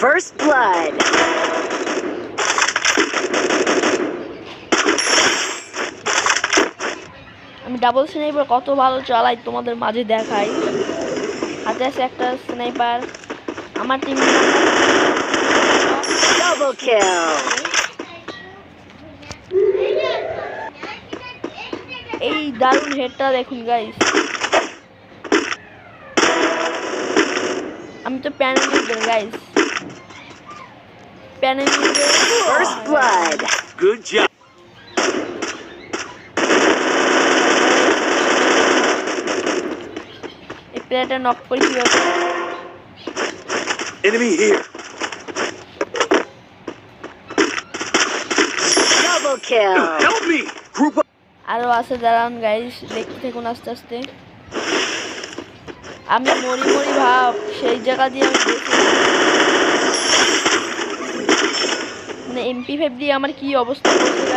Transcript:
First blood. আমি double sniper কত ভালো চালাই তোমাদের মাঝে দেখাই। হাতে আছে একটা স্নাইপার। আমার টিম Double kill. এই দারুণ হেডটা দেখুন গাইস। আমি তো panel user guys. Panel user. First blood. Good job. এই প্লেয়ারটা নক করে কিভাবে? Enemy here. Double kill. Help me. Group up. আরো আছে দাঁড়ান গাইস, দেখতে থাকুন আস্তে আস্তে। আমি মরি মরি ভাব সেই জায়গা দিয়ে আমি দেখি না। MP5 দিয়ে আমার কি অবস্থা করছে।